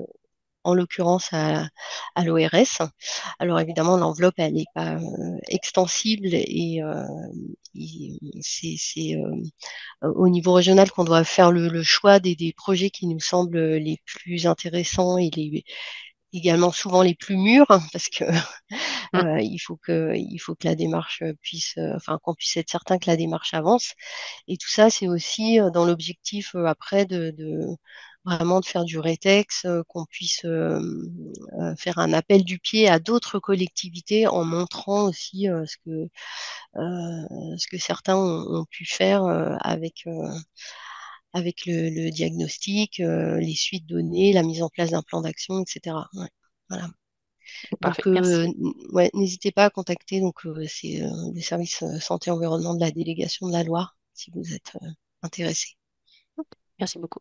en l'occurrence à l'ORS. Alors évidemment, l'enveloppe, elle n'est pas extensible et c'est au niveau régional qu'on doit faire le choix des projets qui nous semblent les plus intéressants et également souvent les plus mûrs, parce que Mm. il faut que la démarche enfin qu'on puisse être certain que la démarche avance. Et tout ça, c'est aussi dans l'objectif après de vraiment de faire du rétex, qu'on puisse faire un appel du pied à d'autres collectivités en montrant aussi ce que certains ont pu faire avec le diagnostic, les suites données, la mise en place d'un plan d'action, etc. Ouais, voilà. Parfait, Donc, merci. ouais, n'hésitez pas à contacter c'est le service santé-environnement de la délégation de la Loire si vous êtes intéressé. Merci beaucoup.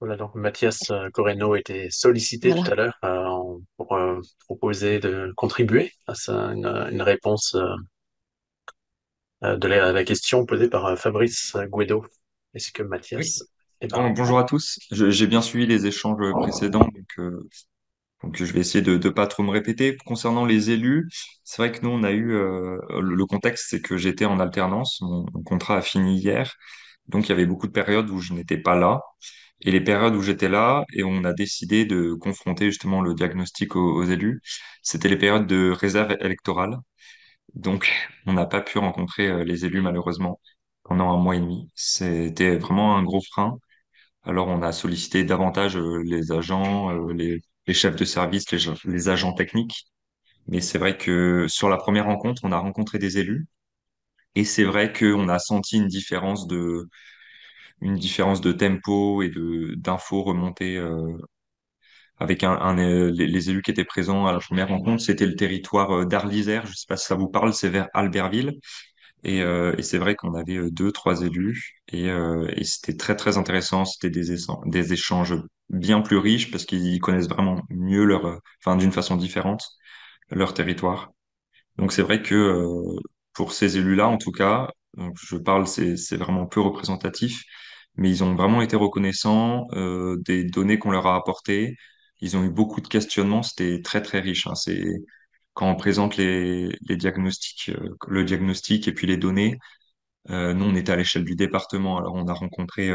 Voilà, donc Mathias Coreno était sollicité tout Voilà. à l'heure pour proposer de contribuer à une réponse à la question posée par Fabrice Guedo. Est-ce que Oui. Mathias est Bonjour partant? à tous. J'ai bien suivi les échanges précédents, donc je vais essayer de ne pas trop me répéter. Concernant les élus, c'est vrai que nous, on a eu le contexte, c'est que j'étais en alternance, mon contrat a fini hier, donc il y avait beaucoup de périodes où je n'étais pas là. et les périodes où j'étais là et on a décidé de confronter justement le diagnostic aux élus, c'était les périodes de réserve électorale. Donc, on n'a pas pu rencontrer les élus malheureusement pendant un mois et demi. C'était vraiment un gros frein. Alors, on a sollicité davantage les agents, les chefs de service, les agents techniques. Mais c'est vrai que sur la première rencontre, on a rencontré des élus et c'est vrai qu'on a senti une différence de tempo et d'infos remontées avec les élus qui étaient présents à la première rencontre. C'était le territoire d'Arlisère. Je sais pas si ça vous parle, c'est vers Albertville. Et c'est vrai qu'on avait deux, trois élus et c'était très, très intéressant. C'était des échanges bien plus riches parce qu'ils connaissent vraiment mieux enfin, d'une façon différente, leur territoire. Donc c'est vrai que pour ces élus-là, en tout cas, donc je parle, c'est vraiment peu représentatif, mais ils ont vraiment été reconnaissants des données qu'on leur a apportées. Ils ont eu beaucoup de questionnements, c'était très très riche, hein. C'est quand on présente les diagnostics, le diagnostic et puis les données. Nous, on était à l'échelle du département, alors on a rencontré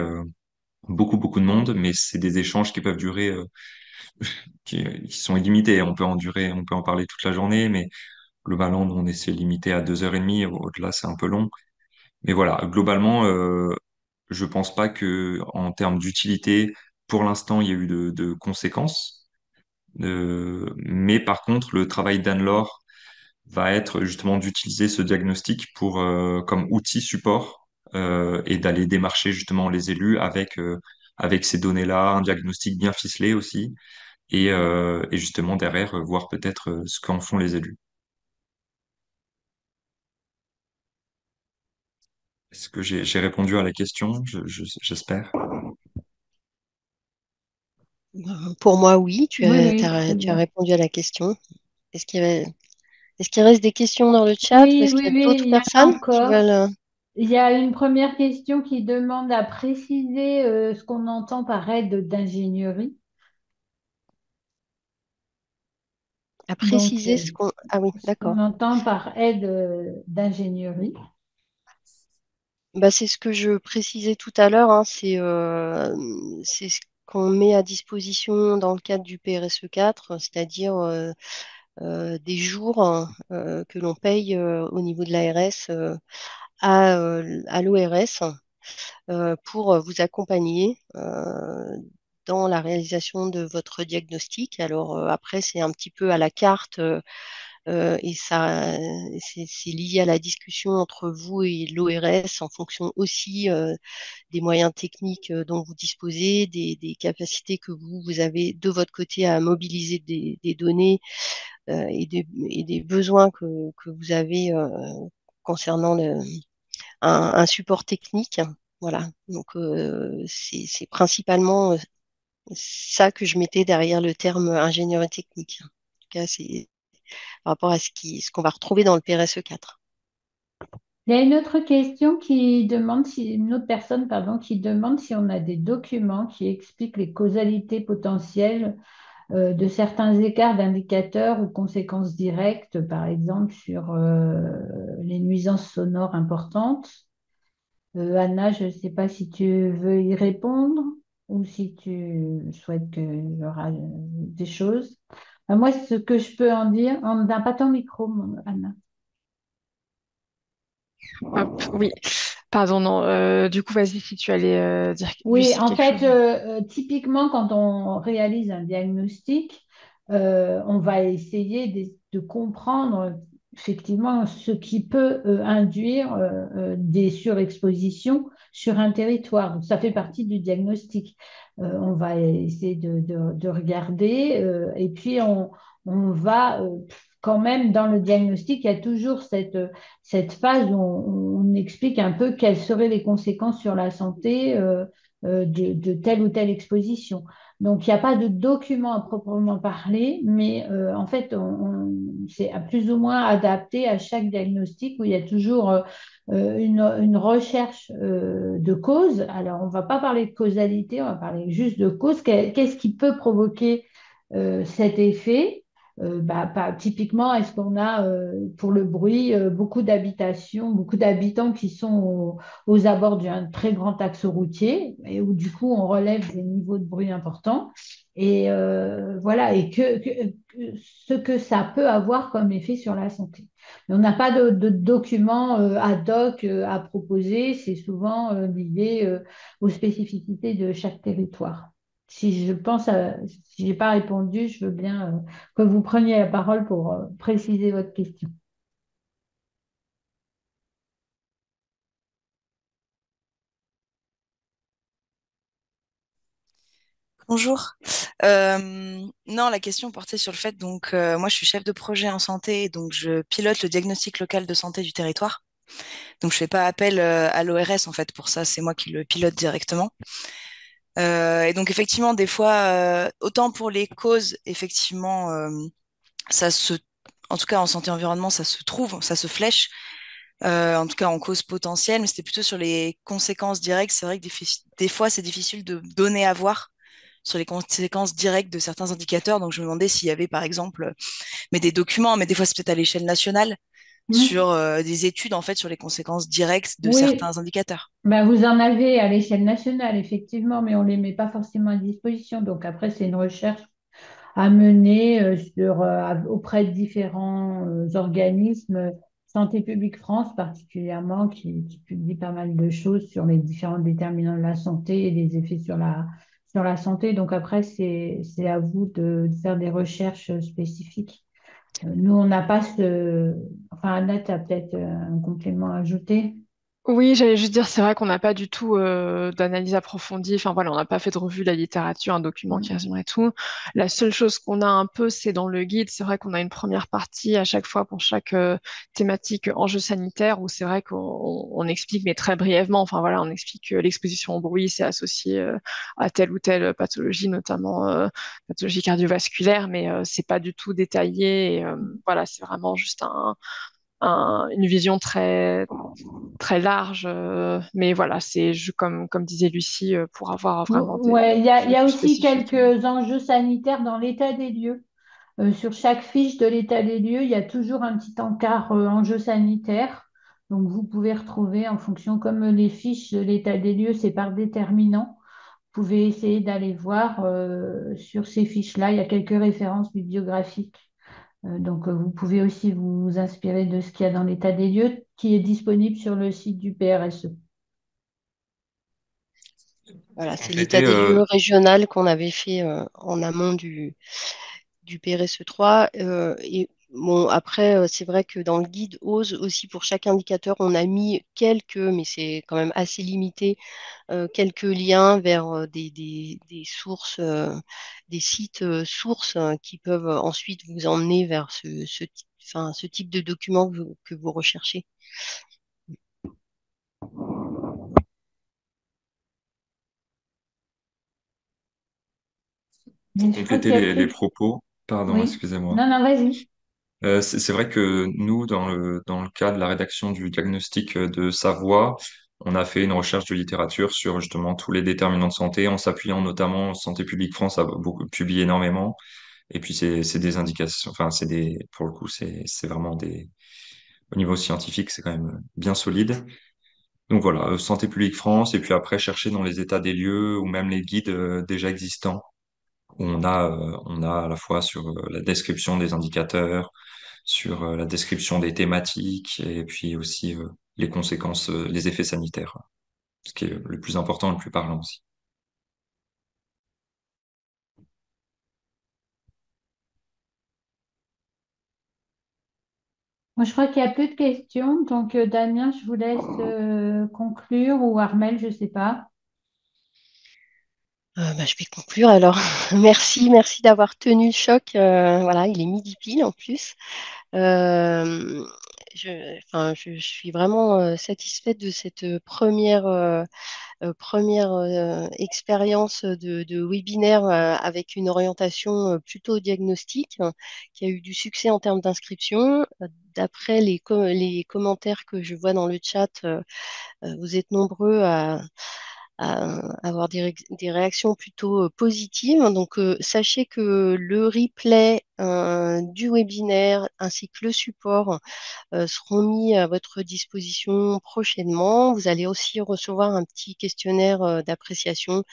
beaucoup beaucoup de monde, mais c'est des échanges qui peuvent durer, qui sont illimités. On peut en parler toute la journée, mais globalement, nous, on essaie de limiter à 2h30. Au-delà, c'est un peu long. Mais voilà, globalement, je pense pas que en termes d'utilité, pour l'instant, il y a eu de conséquences. Mais par contre, le travail d'Anne-Laure va être justement d'utiliser ce diagnostic pour comme outil support et d'aller démarcher justement les élus avec ces données-là, un diagnostic bien ficelé aussi, et justement derrière voir peut-être ce qu'en font les élus. Est-ce que j'ai répondu à la question? J'espère. Pour moi, oui, Oui, oui, très tu as bien. répondu à la question. Est-ce est-ce qu'il reste des questions dans le chat ou Oui, est-ce oui, qu'il y a oui, d'autres il y en a personnes qui encore. veulent Il y a une première question qui demande à préciser ce qu'on entend par aide d'ingénierie. Donc, préciser ce qu'on... Ah oui, ce qu'on d'accord. entend par aide d'ingénierie. Bah, c'est ce que je précisais tout à l'heure, hein, c'est ce qu'on met à disposition dans le cadre du PRSE 4, c'est-à-dire des jours hein, que l'on paye au niveau de l'ARS à l'ORS pour vous accompagner dans la réalisation de votre diagnostic. Alors après, c'est un petit peu à la carte et ça, c'est lié à la discussion entre vous et l'ORS en fonction aussi des moyens techniques dont vous disposez, des capacités que vous avez de votre côté à mobiliser des données et des besoins que vous avez concernant un support technique. Voilà, donc c'est principalement ça que je mettais derrière le terme ingénierie technique. En tout cas, c'est par rapport à ce qu'on va retrouver dans le PRSE 4. Il y a une autre question qui demande si, une autre personne, pardon, qui demande si on a des documents qui expliquent les causalités potentielles de certains écarts d'indicateurs ou conséquences directes, par exemple sur les nuisances sonores importantes. Anna, je ne sais pas si tu veux y répondre ou si tu souhaites qu'il y aura des choses. Moi, ce que je peux en dire, on n'a pas ton micro, Anna. Hop, oui. Pardon, non. Du coup, vas-y si tu allais dire Oui, juste en quelque fait, chose. typiquement, quand on réalise un diagnostic, on va essayer de comprendre effectivement ce qui peut induire des surexpositions sur un territoire. Donc, ça fait partie du diagnostic. On va essayer de regarder et puis on va quand même dans le diagnostic, il y a toujours cette phase où on explique un peu quelles seraient les conséquences sur la santé. De telle ou telle exposition. Donc, il n'y a pas de document à proprement parler, mais en fait, c'est à plus ou moins adapté à chaque diagnostic où il y a toujours une recherche de cause. Alors, on ne va pas parler de causalité, on va parler juste de cause. Qu'est-ce qui peut provoquer cet effet? Typiquement, est-ce qu'on a pour le bruit beaucoup d'habitations, beaucoup d'habitants qui sont aux abords d'un très grand axe routier et où du coup on relève des niveaux de bruit importants et voilà et ce que ça peut avoir comme effet sur la santé. Mais on n'a pas de documents ad hoc à proposer, c'est souvent lié aux spécificités de chaque territoire. Si je pense si j'ai pas répondu, je veux bien que vous preniez la parole pour préciser votre question. Bonjour. Non, la question portait sur le fait, donc moi je suis chef de projet en santé, donc je pilote le diagnostic local de santé du territoire. Donc je fais pas appel à l'ORS en fait pour ça, c'est moi qui le pilote directement. Et donc effectivement, des fois, autant pour les causes, effectivement, ça se, en tout cas en santé environnement, ça se trouve, ça se flèche. En tout cas en cause potentielle, mais c'était plutôt sur les conséquences directes. C'est vrai que des fois, c'est difficile de donner à voir sur les conséquences directes de certains indicateurs. Donc, je me demandais s'il y avait, par exemple, mais des documents, mais des fois, c'est peut-être à l'échelle nationale, Hmm. sur des études, en fait, sur les conséquences directes de Oui, certains indicateurs. ben, vous en avez à l'échelle nationale, effectivement, mais on ne les met pas forcément à disposition. Donc après, c'est une recherche à mener auprès de différents organismes, Santé publique France particulièrement, qui publie pas mal de choses sur les différents déterminants de la santé et les effets sur la santé. Donc après, c'est à vous de faire des recherches spécifiques. Nous, on n'a pas ce... Enfin, Anna, tu as peut-être un complément à ajouter. Oui, j'allais juste dire, c'est vrai qu'on n'a pas du tout d'analyse approfondie. Enfin voilà, on n'a pas fait de revue de la littérature, un document qui résumerait tout. La seule chose qu'on a un peu, c'est dans le guide. C'est vrai qu'on a une première partie à chaque fois pour chaque thématique enjeu sanitaire où c'est vrai qu'on explique, mais très brièvement. Enfin voilà, on explique que l'exposition au bruit, c'est associé à telle ou telle pathologie, notamment pathologie cardiovasculaire, mais c'est pas du tout détaillé. Et, voilà, c'est vraiment juste une vision très large. Mais voilà, comme disait Lucie, pour avoir vraiment Ouais, des il y choses a plus aussi spécifiques. quelques enjeux sanitaires dans l'état des lieux. Sur chaque fiche de l'état des lieux, il y a toujours un petit encart enjeu sanitaire. Donc, vous pouvez retrouver en fonction, comme les fiches de l'état des lieux, c'est par déterminant. Vous pouvez essayer d'aller voir sur ces fiches-là. Il y a quelques références bibliographiques. Vous pouvez aussi vous inspirer de ce qu'il y a dans l'état des lieux qui est disponible sur le site du PRSE. Voilà, c'est l'état Compléter, des lieux régional qu'on avait fait en amont du PRSE 3. Et bon, après, c'est vrai que dans le guide OSE aussi, pour chaque indicateur, on a mis quelques, mais c'est quand même assez limité, quelques liens vers des sources, des sites sources qui peuvent ensuite vous emmener vers enfin, ce type de document que vous recherchez. Mais je crois compléter qu'il y a les plus. propos, pardon, Oui. excusez-moi. Non, non, vas-y. C'est vrai que nous, dans le cas de la rédaction du diagnostic de Savoie, on a fait une recherche de littérature sur justement tous les déterminants de santé, en s'appuyant notamment, Santé publique France a beaucoup publié énormément. Et puis c'est des indications, enfin c'est des, pour le coup c'est vraiment des, au niveau scientifique c'est quand même bien solide. Donc voilà, Santé publique France, et puis après chercher dans les états des lieux ou même les guides déjà existants où on a à la fois sur la description des indicateurs, sur la description des thématiques et puis aussi les conséquences, les effets sanitaires, ce qui est le plus important et le plus parlant aussi. Moi, je crois qu'il n'y a plus de questions. Donc, Damien, je vous laisse conclure ou Armel, je ne sais pas. Je vais conclure alors. Merci d'avoir tenu le choc. Voilà, il est midi pile en plus. Euh, enfin, je suis vraiment satisfaite de cette première expérience de webinaire avec une orientation plutôt diagnostique, hein, qui a eu du succès en termes d'inscription. D'après les commentaires que je vois dans le chat, vous êtes nombreux avoir des réactions plutôt positives. Donc, sachez que le replay du webinaire ainsi que le support seront mis à votre disposition prochainement. Vous allez aussi recevoir un petit questionnaire d'appréciation.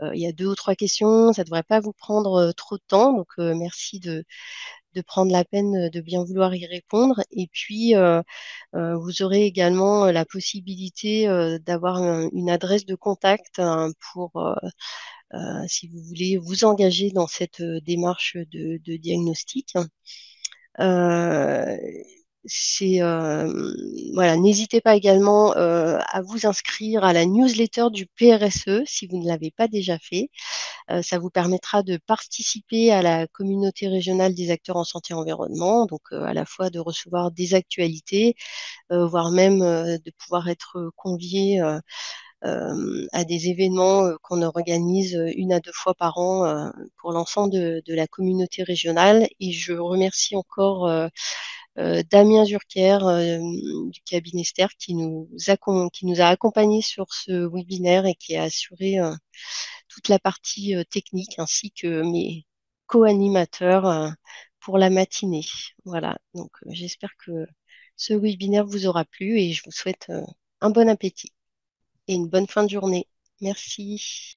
Il y a 2 ou 3 questions, ça ne devrait pas vous prendre trop de temps. Donc, merci de prendre la peine de bien vouloir y répondre. Et puis, vous aurez également la possibilité d'avoir une adresse de contact pour si vous voulez vous engager dans cette démarche de diagnostic. Euh, voilà, n'hésitez pas également à vous inscrire à la newsletter du PRSE si vous ne l'avez pas déjà fait. Ça vous permettra de participer à la communauté régionale des acteurs en santé et environnement, donc à la fois de recevoir des actualités, voire même de pouvoir être convié à des événements qu'on organise 1 à 2 fois par an pour l'ensemble de la communauté régionale. Et je remercie encore Damien Zurker du cabinet Ster qui nous a accompagnés sur ce webinaire et qui a assuré toute la partie technique ainsi que mes co-animateurs pour la matinée. Voilà, donc j'espère que ce webinaire vous aura plu et je vous souhaite un bon appétit et une bonne fin de journée. Merci.